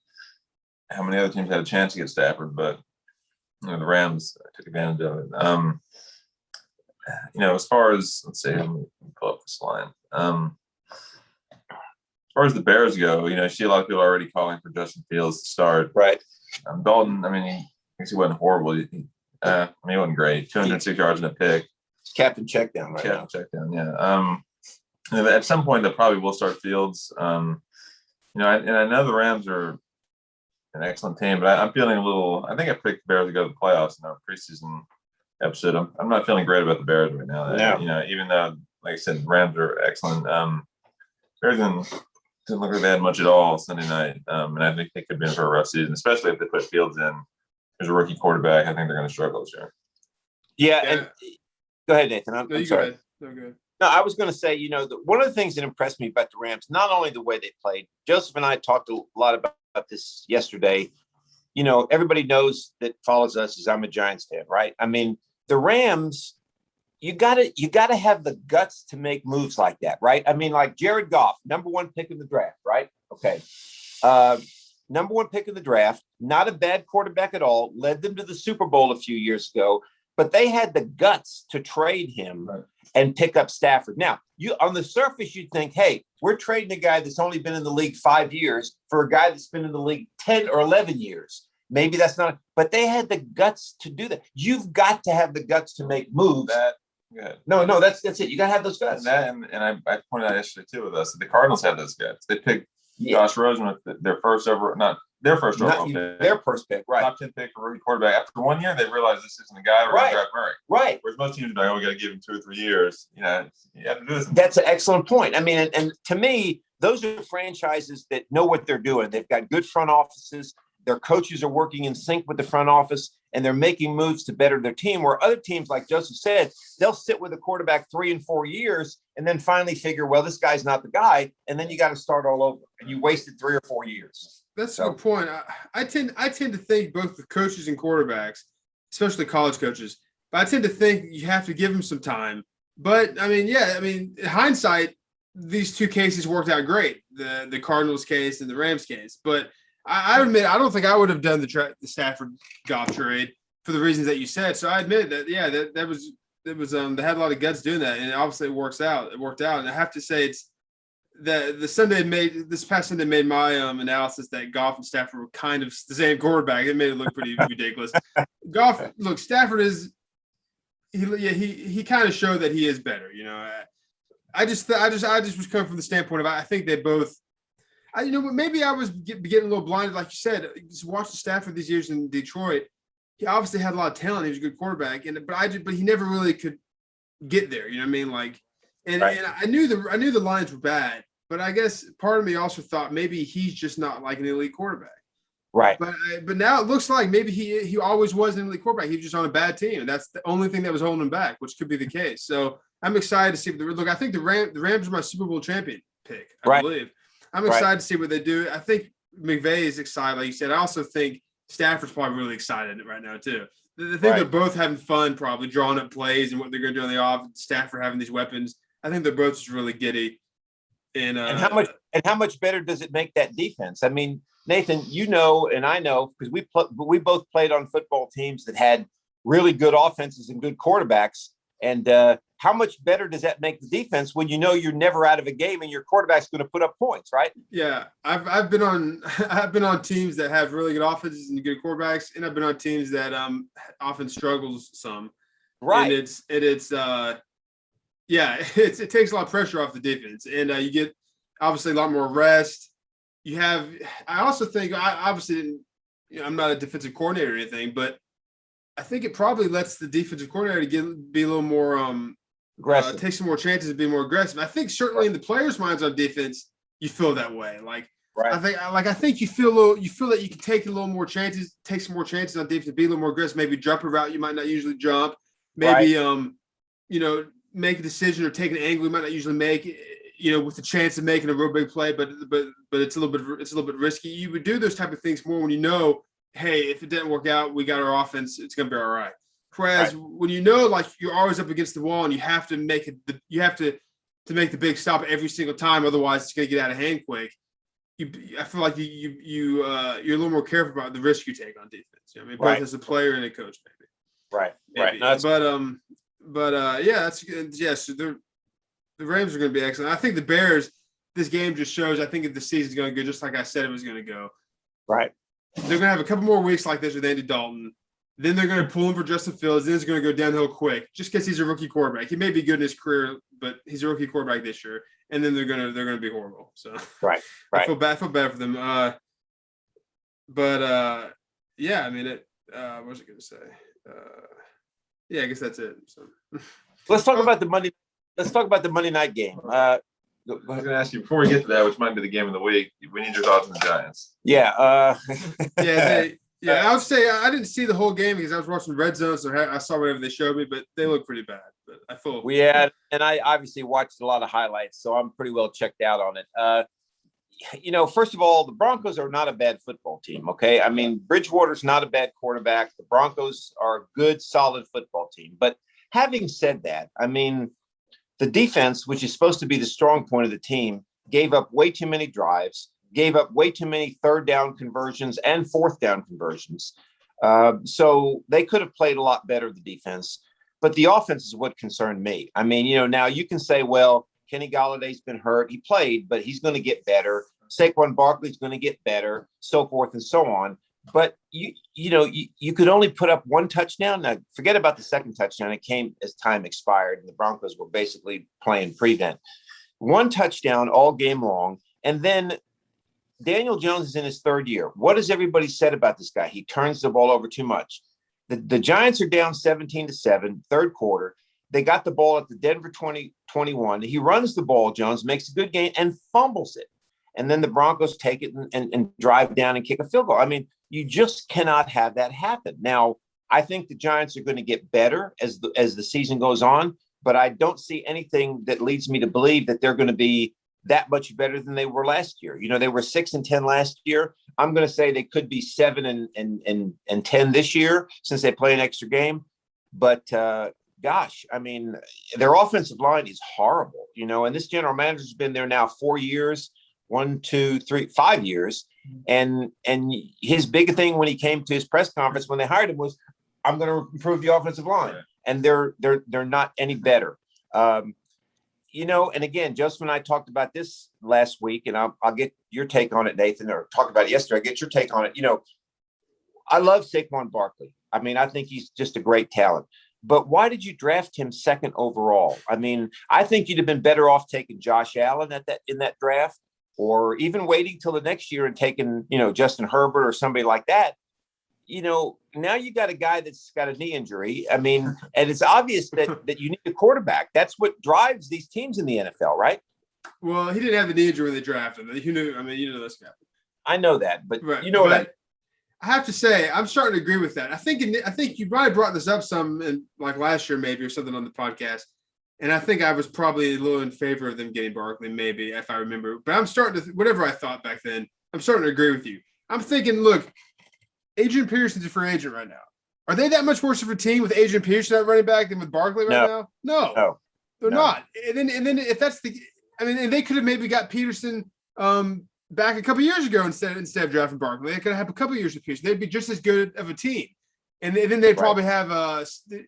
how many other teams had a chance to get Stafford, but the Rams took advantage of it. As far as, let's see, let me pull up this line. As far as the Bears go, I see a lot of people already calling for Justin Fields to start. Right. Dalton, I mean, he wasn't horrible. He wasn't great. 206 yards and a pick. Captain checkdown right now. Captain checkdown, yeah. At some point, they probably will start Fields. I know the Rams are an excellent team, but I'm feeling a little – I think I picked the Bears to go to the playoffs in our preseason episode. I'm not feeling great about the Bears right now. No. Even though, like I said, the Rams are excellent. Bears didn't look like they had much at all Sunday night, and I think they could be in for a rough season, especially if they put Fields in as a rookie quarterback. I think they're going to struggle this year. Yeah. And go ahead, Nathan. I'm sorry. Go ahead. No, I was going to say, one of the things that impressed me about the Rams, not only the way they played, Joseph and I talked a lot about this yesterday. Everybody knows that follows us is I'm a Giants fan, right? I mean, the Rams, you gotta have the guts to make moves like that, right? I mean, like Jared Goff, number one pick in the draft, right? Okay. Number one pick in the draft, not a bad quarterback at all, led them to the Super Bowl a few years ago, but they had the guts to trade him and pick up Stafford. Now, you on the surface, you'd think, hey, we're trading a guy that's only been in the league 5 years for a guy that's been in the league 10 or 11 years. Maybe that's not, but they had the guts to do that. You've got to have the guts to make moves. No, that's it. You got to have those guts. And I pointed out yesterday too with us, the Cardinals have those guts. They picked Josh Rosen with their first overall pick. Their first pick, right. Top 10 pick for rookie quarterback. After 1 year, they realized this isn't the guy. We're going to draft Murray. Right. Whereas most teams are like, we got to give him 2 or 3 years. You have to do this. That's an excellent point. I mean, and to me, those are franchises that know what they're doing. They've got good front offices. Their coaches are working in sync with the front office, and they're making moves to better their team. Where other teams, like Joseph said, they'll sit with a quarterback 3 and 4 years and then finally figure, well, this guy's not the guy. And then you got to start all over, and you wasted 3 or 4 years. That's a good point. I tend to think both the coaches and quarterbacks, especially college coaches, but I tend to think you have to give them some time. But I mean, in hindsight, these two cases worked out great, the Cardinals case and the Rams case. But I admit, I don't think I would have done the Stafford Goff trade for the reasons that you said. So I admit that, that was they had a lot of guts doing that, and obviously it worked out. And I have to say, it's this past Sunday made my analysis that Goff and Stafford were kind of the same quarterback. It made it look pretty ridiculous. Stafford is he kind of showed that he is better. I just was coming from the standpoint of I think they both. Maybe I was getting a little blinded, like you said. Just watching Stafford these years in Detroit. He obviously had a lot of talent. He was a good quarterback, but he never really could get there. You know what I mean? Like, and I knew the Lions were bad, but I guess part of me also thought maybe he's just not like an elite quarterback. Right. But now it looks like maybe he always was an elite quarterback. He was just on a bad team, and that's the only thing that was holding him back, which could be the case. So I'm excited to see what I think the Rams are my Super Bowl champion pick. I believe. I'm excited to see what they do. I think McVay is excited, like you said. I also think Stafford's probably really excited right now too. I think they're both having fun, probably drawing up plays and what they're going to do on the off. Stafford having these weapons. I think they're both just really giddy. And how much better does it make that defense? I mean, Nathan, and I know because we both played on football teams that had really good offenses and good quarterbacks. And how much better does that make the defense when you're never out of a game and your quarterback's going to put up points, right? Yeah, I've been on teams that have really good offenses and good quarterbacks, and I've been on teams that often struggles some. Right. And it takes a lot of pressure off the defense, and you get obviously a lot more rest. I also think I'm not a defensive coordinator or anything, but I think it probably lets the defensive coordinator be a little more aggressive, take some more chances to be more aggressive. I think certainly in the players' minds on defense, you feel that way. Like, I think you feel that you can take a little more chances, take some more chances on defense, be a little more aggressive, maybe jump a route you might not usually jump, maybe make a decision or take an angle you might not usually make, with the chance of making a real big play, but it's a little bit risky. You would do those type of things more when hey, if it didn't work out, we got our offense, it's going to be all right. Whereas when like you're always up against the wall and you have to make to make the big stop every single time, otherwise it's going to get out of hand quick. I feel like you're a little more careful about the risk you take on defense. Both as a player and a coach, maybe. Right. No, that's good. Yes, the Rams are going to be excellent. I think the Bears. This game just shows. I think if the season's going to go just like I said it was going to go. Right. They're going to have a couple more weeks like this with Andy Dalton. Then they're going to pull him for Justin Fields. Then it's going to go downhill quick just because he's a rookie quarterback. He may be good in his career, but he's a rookie quarterback this year. And then they're going to be horrible. So right. I feel bad for them. What was I going to say? I guess that's it. So let's talk about the Monday night game. I was going to ask you before we get to that, which might be the game of the week. We need your thoughts on the Giants. Yeah. I would say I didn't see the whole game because I was watching Red Zone, so I saw whatever they showed me, but they look pretty bad. But I feel and I obviously watched a lot of highlights, so I'm pretty well checked out on it. First of all, the Broncos are not a bad football team. Okay, I mean Bridgewater's not a bad quarterback. The Broncos are a good, solid football team, but having said that, I mean, the defense, which is supposed to be the strong point of the team, gave up way too many drives, gave up way too many third down conversions and fourth down conversions. So they could have played a lot better, the defense. But the offense is what concerned me. I mean, now you can say, well, Kenny Galladay's been hurt. He played, but he's going to get better. Saquon Barkley's going to get better, so forth and so on. But you could only put up one touchdown. Now, forget about the second touchdown. It came as time expired, and the Broncos were basically playing prevent. One touchdown all game long, and then Daniel Jones is in his third year. What has everybody said about this guy? He turns the ball over too much. The Giants are down 17-7, third quarter. They got the ball at the Denver 20-21. He runs the ball, Jones, makes a good game, and fumbles it. And then the Broncos take it and drive down and kick a field goal. I mean, you just cannot have that happen. Now, I think the Giants are going to get better as the season goes on, but I don't see anything that leads me to believe that they're going to be that much better than they were last year. They were 6-10 last year. I'm going to say they could be 7-10 this year since they play an extra game. But gosh, I mean, their offensive line is horrible, and this general manager's been there now 4 years, 5 years. And his big thing when he came to his press conference when they hired him was, I'm going to improve the offensive line. And they're not any better. And again, Joseph and I talked about this last week, and I'll get your take on it, Nathan, or talked about it yesterday. I get your take on it. I love Saquon Barkley. I mean, I think he's just a great talent. But why did you draft him second overall? I mean, I think you'd have been better off taking Josh Allen in that draft, or even waiting till the next year and taking, Justin Herbert or somebody like that. Now you got a guy that's got a knee injury. I mean, and it's obvious that you need a quarterback. That's what drives these teams in the NFL, right? Well, he didn't have the knee injury when they drafted him. You know this guy. I know that, but right. I have to say, I'm starting to agree with that. I think you probably brought this up some like last year, maybe, or something on the podcast. And I think I was probably a little in favor of them getting Barkley, maybe, if I remember. But I'm starting to, whatever I thought back then, I'm starting to agree with you. I'm thinking, look, Adrian Peterson's a free agent right now. Are they that much worse of a team with Adrian Peterson at running back than with Barkley right now? No, they're not. And then if that's and they could have maybe got Peterson back a couple years ago instead of drafting Barkley. They could have a couple years with Peterson. They'd be just as good of a team. And then they'd probably have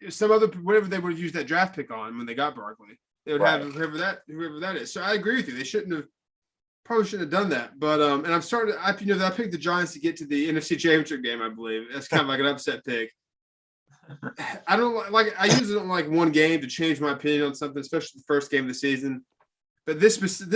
some other, whatever they would have used that draft pick on when they got Barkley. They would have whoever that is. So I agree with you. They probably shouldn't have done that. But and I'm starting to, I picked the Giants to get to the NFC Championship game, I believe. That's kind of like an upset pick. I usually don't like one game to change my opinion on something, especially the first game of the season. But this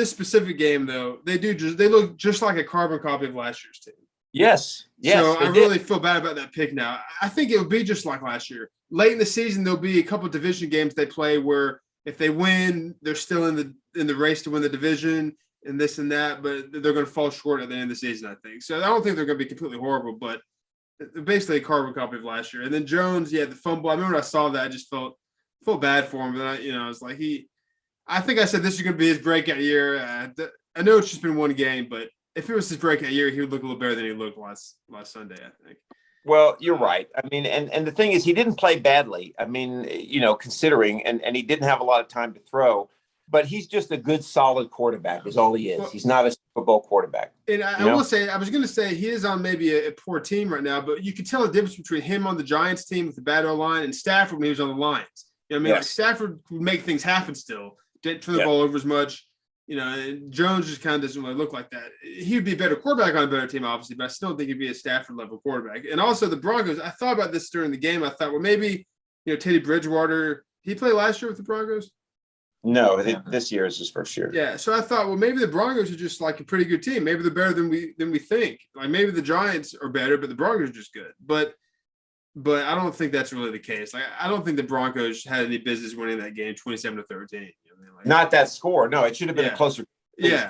specific game, though, they look just like a carbon copy of last year's team. Yes. So I really feel bad about that pick now. I think it'll be just like last year. Late in the season, there'll be a couple of division games they play where if they win, they're still in the race to win the division and this and that, but they're going to fall short at the end of the season, I think. So I don't think they're going to be completely horrible, but basically a carbon copy of last year. And then Jones, the fumble. I remember when I saw that, I just felt bad for him. But I was like, I think I said this is going to be his breakout year. I know it's just been one game, but if it was his breakout year, he would look a little better than he looked last Sunday, I think. Well, you're right. I mean, and the thing is, he didn't play badly. I mean, considering, and he didn't have a lot of time to throw, but he's just a good, solid quarterback is all he is. He's not a Super Bowl quarterback. And I will say, I was going to say he is on maybe a poor team right now, but you can tell the difference between him on the Giants team with the bad O-line and Stafford when he was on the Lions. Like Stafford would make things happen still, didn't turn the ball over as much. And Jones just kind of doesn't really look like that. He would be a better quarterback on a better team, obviously, but I still think he'd be a Stafford-level quarterback. And also the Broncos, I thought about this during the game. I thought, well, maybe, Teddy Bridgewater, did he play last year with the Broncos? No, this year is his first year. Yeah, so I thought, well, maybe the Broncos are just like a pretty good team. Maybe they're better than we think. Like maybe the Giants are better, but the Broncos are just good. But I don't think that's really the case. Like I don't think the Broncos had any business winning that game, 27-13. Not that score. No, it should have been a closer. Yeah.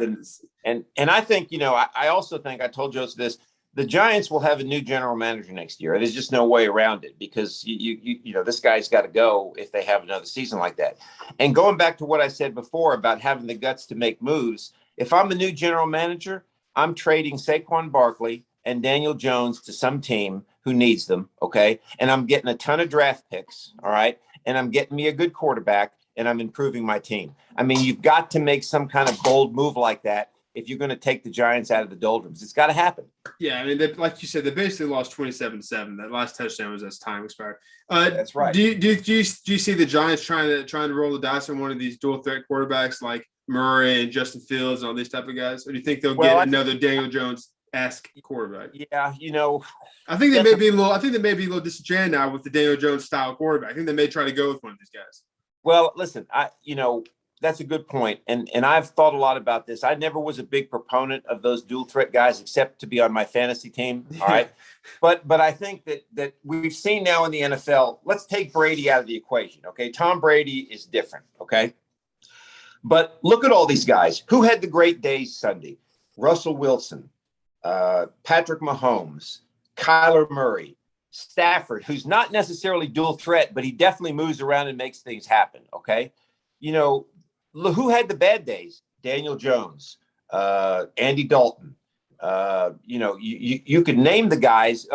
And I think, I also think I told Joseph this. The Giants will have a new general manager next year. There's just no way around it because this guy's got to go if they have another season like that. And going back to what I said before about having the guts to make moves, if I'm a new general manager, I'm trading Saquon Barkley and Daniel Jones to some team who needs them, okay? And I'm getting a ton of draft picks, all right? and I'm getting me a good quarterback, and I'm improving my team. I mean, you've got to make some kind of bold move like that if you're going to take the Giants out of the doldrums. It's got to happen. Yeah, I mean, like you said, they basically lost 27-7. That last touchdown was as time expired. That's right. Do you see the Giants trying to roll the dice on one of these dual threat quarterbacks like Murray and Justin Fields and all these type of guys, or do you think they'll get another Daniel Jones-esque quarterback? Yeah, I think they may be a little disenchanted now with the Daniel Jones style quarterback. I think they may try to go with one of these guys. Well, listen, that's a good point. And I've thought a lot about this. I never was a big proponent of those dual threat guys, except to be on my fantasy team. All right. But I think that we've seen now in the NFL, let's take Brady out of the equation. Okay. Tom Brady is different. Okay. But look at all these guys who had the great days Sunday. Russell Wilson, Patrick Mahomes, Kyler Murray, Stafford, who's not necessarily dual threat, but he definitely moves around and makes things happen. Okay. Who had the bad days? Daniel Jones, Andy Dalton. You could name the guys.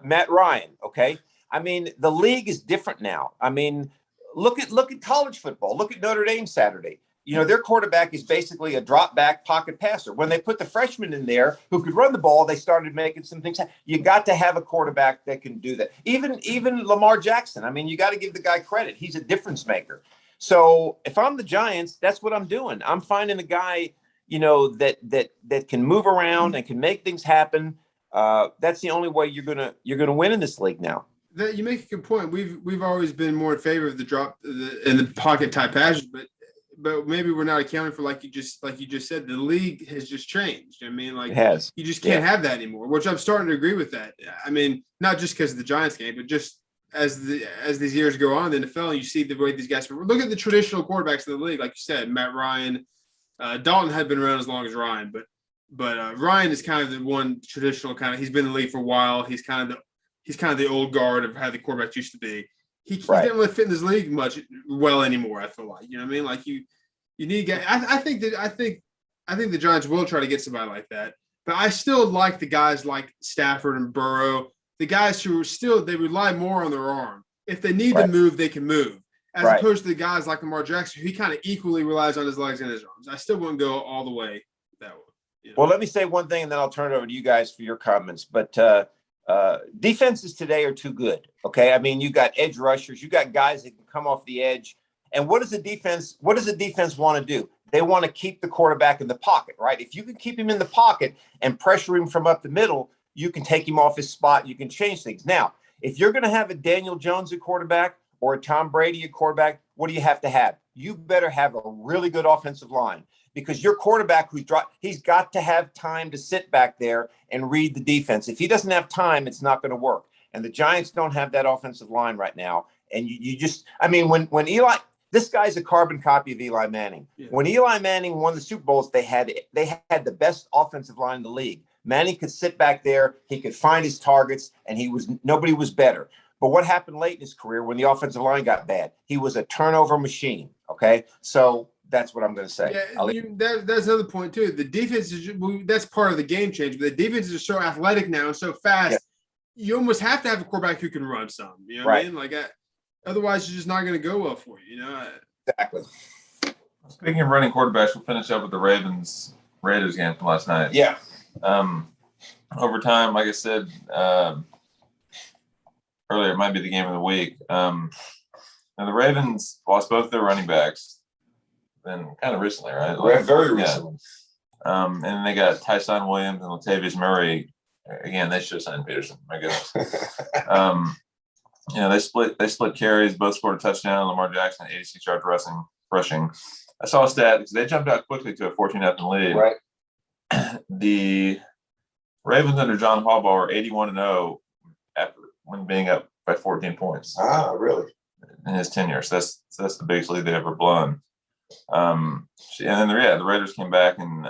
Matt Ryan. Okay. I mean, the league is different now. I mean, look at college football. Look at Notre Dame Saturday. Their quarterback is basically a drop back pocket passer. When they put the freshman in there who could run the ball, they started making some things. You got to have a quarterback that can do that. Even Lamar Jackson. I mean, you got to give the guy credit. He's a difference maker. So if I'm the Giants, that's what I'm doing. I'm finding a guy, that can move around and can make things happen. That's the only way you're gonna win in this league now. You make a good point. We've always been more in favor of the drop in the pocket type passes, but maybe we're not accounting for like you just said, the league has just changed. I mean, like, it has. You just can't have that anymore, which I'm starting to agree with that. I mean, not just because of the Giants game, but just as these years go on in the NFL, you see the way these guys look at the traditional quarterbacks in the league, like you said, Matt Ryan, Dalton had been around as long as Ryan, but Ryan is kind of the one traditional kind of. He's been in the league for a while. He's kind of the old guard of how the quarterbacks used to be. He didn't really fit in this league much well anymore. I feel like, you know what I mean? Like you need guys. I think the Giants will try to get somebody like that, but I still like the guys like Stafford and Burrow, the guys who are still, they rely more on their arm. If they need to move, they can move. As opposed to the guys like Lamar Jackson, who he kind of equally relies on his legs and his arms. I still wouldn't go all the way that way. Well, let me say one thing, and then I'll turn it over to you guys for your comments. But defenses today are too good. Okay, I mean, you got edge rushers, you got guys that can come off the edge. And what does the defense want to do? They want to keep the quarterback in the pocket, right? If you can keep him in the pocket and pressure him from up the middle, you can take him off his spot. You can change things. Now, if you're going to have a Daniel Jones at quarterback or a Tom Brady at quarterback, what do you have to have? You better have a really good offensive line, because your quarterback he's got to have time to sit back there and read the defense. If he doesn't have time, it's not going to work. And the Giants don't have that offensive line right now. And you just, I mean, when Eli, this guy's a carbon copy of Eli Manning. Yeah. When Eli Manning won the Super Bowls, they had the best offensive line in the league. Manning could sit back there, he could find his targets, and nobody was better. But what happened late in his career when the offensive line got bad? He was a turnover machine. Okay, so that's what I'm going to say. Yeah, that's another point too. The defense that's part of the game change. But the defenses are so athletic now and so fast. Yeah. You almost have to have a quarterback who can run some. You know what I mean? Like, otherwise, it's just not going to go well for you. You know. Exactly. Speaking of running quarterbacks, we'll finish up with the Raiders game from last night. Yeah. Overtime, like I said earlier, it might be the game of the week. Now the Ravens lost both their running backs. Then kind of recently, right? Very recently. And then they got Tyson Williams and Latavius Murray. Again, they should have signed Peterson. My goodness. They split carries. Both scored a touchdown. Lamar Jackson 86 yards rushing. I saw a stat because they jumped out quickly to a 14-0 lead. Right. The Ravens under John Harbaugh are 81-0 when being up by 14 points. Ah, really? In his tenure. So that's the biggest lead they ever blown. And then the Raiders came back and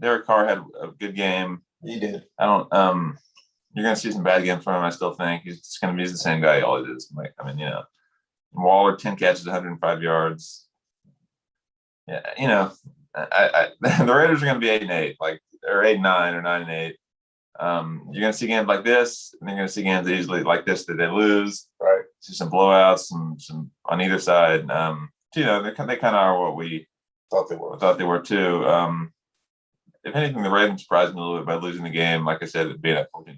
Derek Carr had a good game. He did. You're going to see some bad games from him, I still think. He's just going to be the same guy he always is. Waller, 10 catches, 105 yards. Yeah, the Raiders are going to be 8-8, or 8-9 or 9-8. You're going to see games like this, and you're going to see games easily like this that they lose. Right. See some blowouts, some on either side. They kind of are what we Thought they were. Thought they were too. If anything, the Ravens surprised me a little bit by losing the game. Like I said, it being at 14-0.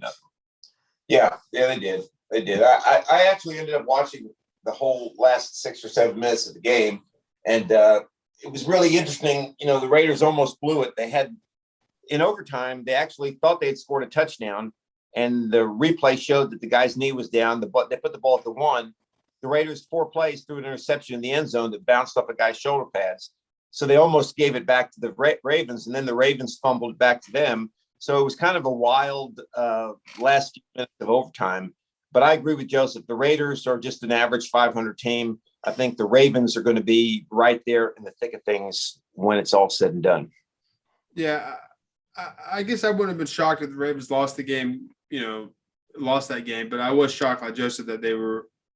Yeah, they did. They did. I actually ended up watching the whole last 6 or 7 minutes of the game, and it was really interesting. The Raiders almost blew it. They had, in overtime, they actually thought they had scored a touchdown, and the replay showed that the guy's knee was down. They put the ball at the 1. The Raiders 4 plays threw an interception in the end zone that bounced off a guy's shoulder pads. So they almost gave it back to the Ravens, and then the Ravens fumbled it back to them. So it was kind of a wild last few minutes of overtime. But I agree with Joseph. The Raiders are just an average 500 team. I think the Ravens are going to be right there in the thick of things when it's all said and done. Yeah, I guess I wouldn't have been shocked if the Ravens lost the game, lost that game. But I was shocked, like Joseph, that they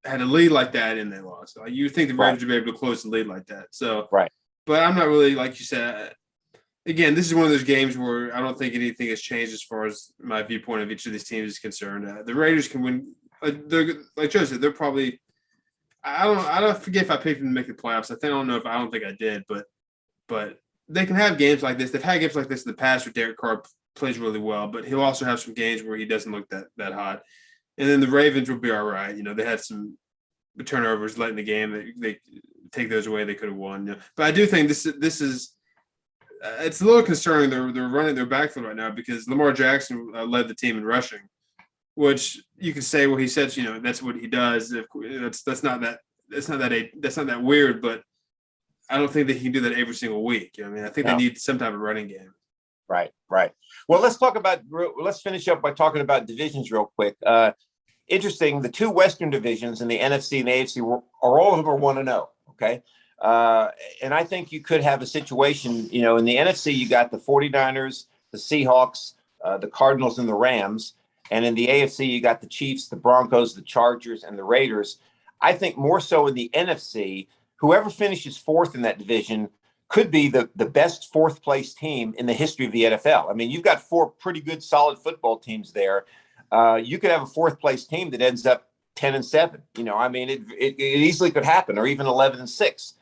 had a lead like that and they lost. Like, you think the Ravens would be able to close the lead like that. So, right. But I'm not really, like you said, again, this is one of those games where I don't think anything has changed as far as my viewpoint of each of these teams is concerned. The Raiders can win. They're, like Joe said, they're probably – I don't forget if I picked them to make the playoffs. I don't think I did, but they can have games like this. They've had games like this in the past where Derek Carr plays really well, but he'll also have some games where he doesn't look that hot. And then the Ravens will be all right. They had some turnovers late in the game. They take those away, they could have won. But I do think this is it's a little concerning. They're running their backfield right now because Lamar Jackson led the team in rushing, which you can say, well, he says, that's what he does. That's not that weird, but I don't think that he can do that every single week. I think they need some type of running game. Right. Well, let's finish up by talking about divisions real quick. Interesting. The 2 Western divisions in the NFC and the AFC are all of them are 1-0. Okay. And I think you could have a situation, in the NFC, you got the 49ers, the Seahawks, the Cardinals, and the Rams. And in the AFC, you got the Chiefs, the Broncos, the Chargers, and the Raiders. I think more so in the NFC, whoever finishes 4th in that division could be the best 4th place team in the history of the NFL. I mean, you've got 4 pretty good, solid football teams there. You could have a 4th place team that ends up 10-7. It easily could happen, or even 11-6.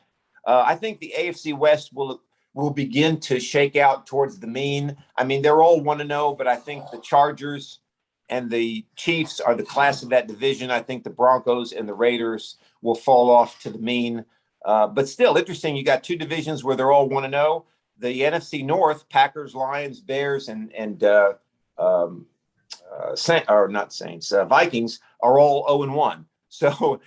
I think the AFC West will begin to shake out towards the mean. I mean, they're all 1-0, but I think the Chargers and the Chiefs are the class of that division. I think the Broncos and the Raiders will fall off to the mean. But still interesting. You got 2 divisions where they're all 1-0. The NFC North, Packers, Lions, Bears, and Vikings are all 0-1. So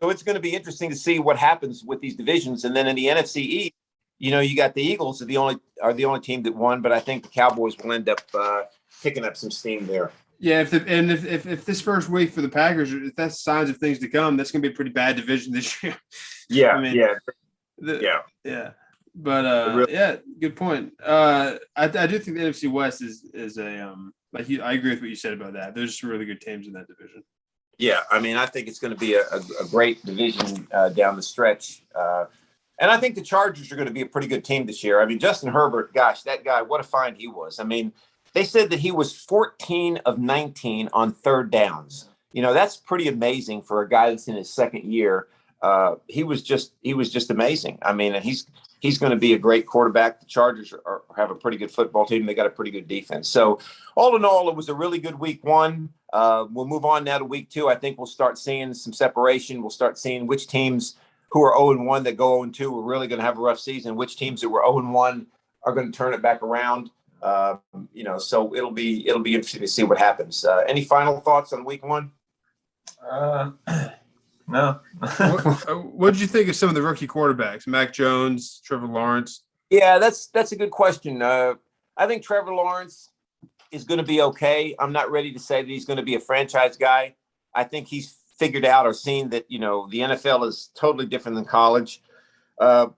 it's going to be interesting to see what happens with these divisions. And then in the NFC East, you got the Eagles are the only team that won, but I think the Cowboys will end up picking up some steam there. Yeah, if this first week for the Packers, if that's signs of things to come, that's going to be a pretty bad division this year. Yeah, yeah. But yeah, good point. I do think the NFC West is a I agree with what you said about that. There's some really good teams in that division. Yeah, I think it's going to be a great division down the stretch. And I think the Chargers are going to be a pretty good team this year. Justin Herbert, gosh, that guy, what a find he was. They said that he was 14 of 19 on 3rd downs. That's pretty amazing for a guy that's in his 2nd year. He was just amazing. And he's going to be a great quarterback. The Chargers have a pretty good football team. They got a pretty good defense. So all in all, it was a really good week 1. We'll move on now to week 2. I think we'll start seeing some separation. We'll start seeing which teams who are 0-1 that go 0-2 are really going to have a rough season. Which teams that were 0-1 are going to turn it back around. So it'll be interesting to see what happens. Any final thoughts on week 1? No. What did you think of some of the rookie quarterbacks? Mac Jones, Trevor Lawrence? Yeah, that's a good question. I think Trevor Lawrence is going to be okay. I'm not ready to say that he's going to be a franchise guy. I think he's figured out or seen that, the NFL is totally different than college. I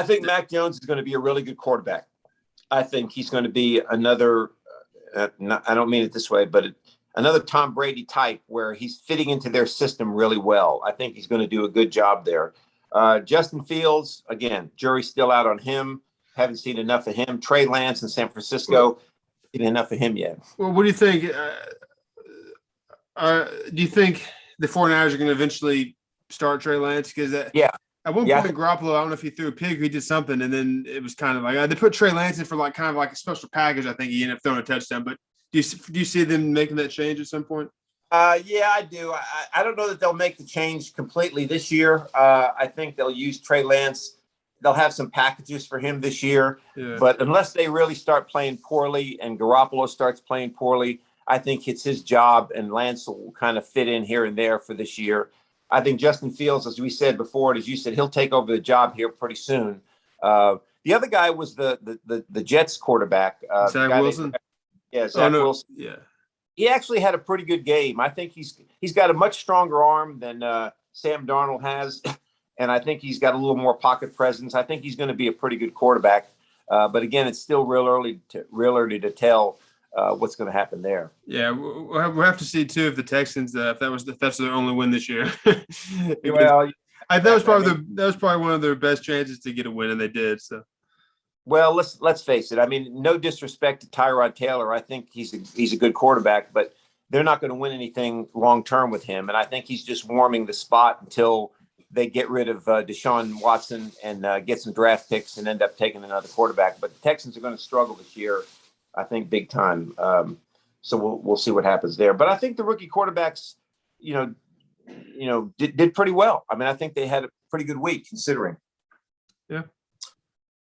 think Mac Jones is going to be a really good quarterback. I think he's going to be another, I don't mean it this way, but another Tom Brady type where he's fitting into their system really well. I think he's going to do a good job there. Justin Fields, again, jury's still out on him. Haven't seen enough of him. Trey Lance in San Francisco seen enough of him yet. Well, what do you think? Do you think the 49ers are going to eventually start Trey Lance? Because at one point, Garoppolo, I don't know if he threw a pig or he did something, and then it was kind of like they put Trey Lance in for like kind of like a special package. I think he ended up throwing a touchdown. But do you see them making that change at some point? Yeah, I do. I don't know that they'll make the change completely this year. I think they'll use Trey Lance. They'll have some packages for him this year. Yeah. But unless they really start playing poorly and Garoppolo starts playing poorly, I think it's his job, and Lance will kind of fit in here and there for this year. I think Justin Fields, as we said before, and as you said, he'll take over the job here pretty soon. The other guy was the Jets quarterback. Zach Wilson? Zach Wilson. Yeah. He actually had a pretty good game. I think he's got a much stronger arm than Sam Darnold has, and I think he's got a little more pocket presence. I think he's going to be a pretty good quarterback. But again, it's still real early to tell what's going to happen there. Yeah, we'll have to see too if the Texans if that's their only win this year. Well, that was probably one of their best chances to get a win, and they did. So. Well, let's face it. I mean, no disrespect to Tyrod Taylor. I think he's a good quarterback, but they're not going to win anything long term with him. And I think he's just warming the spot until they get rid of Deshaun Watson and get some draft picks and end up taking another quarterback. But the Texans are going to struggle this year, I think, big time. So we'll see what happens there. But I think the rookie quarterbacks, did pretty well. I mean, I think they had a pretty good week considering. Yeah.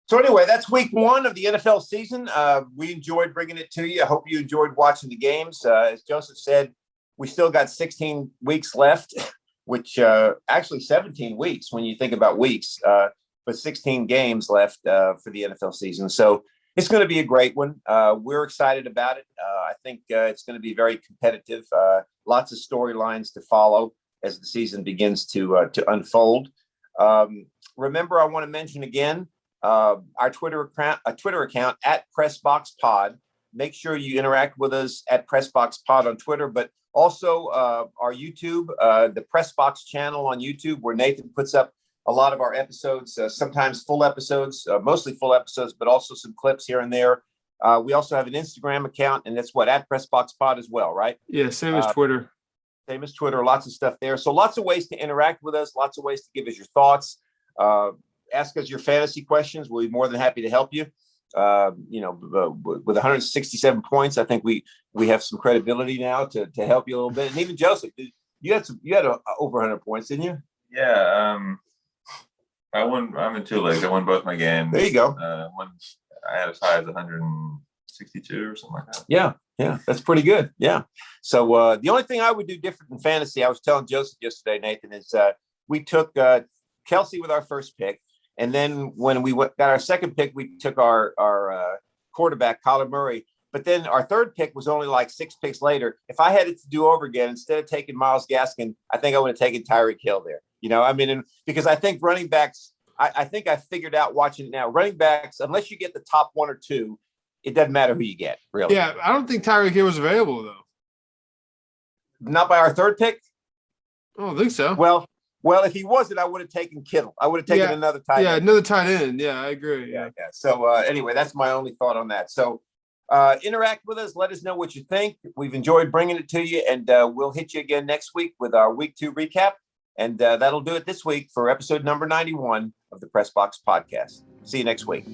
So anyway, that's week one of the NFL season. We enjoyed bringing it to you. I hope you enjoyed watching the games. As Joseph said, we still got 16 weeks left, which actually 17 weeks when you think about weeks, but 16 games left for the NFL season. So it's going to be a great one. We're excited about it. I think it's going to be very competitive. Lots of storylines to follow as the season begins to unfold. Remember, I want to mention again, our Twitter account at PressBoxPod. Make sure you interact with us at PressBoxPod on Twitter, but also our YouTube, the PressBox channel on YouTube, where Nathan puts up a lot of our episodes, sometimes full episodes, mostly full episodes, but also some clips here and there. We also have an Instagram account, and that's at PressBoxPod as well, right? Yeah, same as Twitter. Same as Twitter, lots of stuff there. So lots of ways to interact with us, lots of ways to give us your thoughts. Ask us your fantasy questions. We'll be more than happy to help you. With 167 points, I think we have some credibility now to help you a little bit. And even Joseph, you had over 100 points, didn't you? Yeah. I won. I'm in 2 legs. I won both my games. There you go. I had as high as 162 or something like that. Yeah, that's pretty good. Yeah. So the only thing I would do different in fantasy, I was telling Joseph yesterday, Nathan, is we took Kelsey with our first pick. And then when we got our second pick, we took our quarterback, Kyler Murray. But then our third pick was only like 6 picks later. If I had it to do over again, instead of taking Myles Gaskin, I think I would have taken Tyreek Hill there. Because I think running backs, I think I figured out watching it now. Running backs, unless you get the top 1 or 2, it doesn't matter who you get, really. Yeah, I don't think Tyreek Hill was available, though. Not by our third pick? I don't think so. Well, if he wasn't, I would have taken Kittle. I would have taken another tight end. Yeah, another tight end. Yeah, I agree. Yeah. So anyway, that's my only thought on that. So interact with us. Let us know what you think. We've enjoyed bringing it to you, and we'll hit you again next week with our week 2 recap. And that'll do it this week for episode number 91 of the Press Box Podcast. See you next week.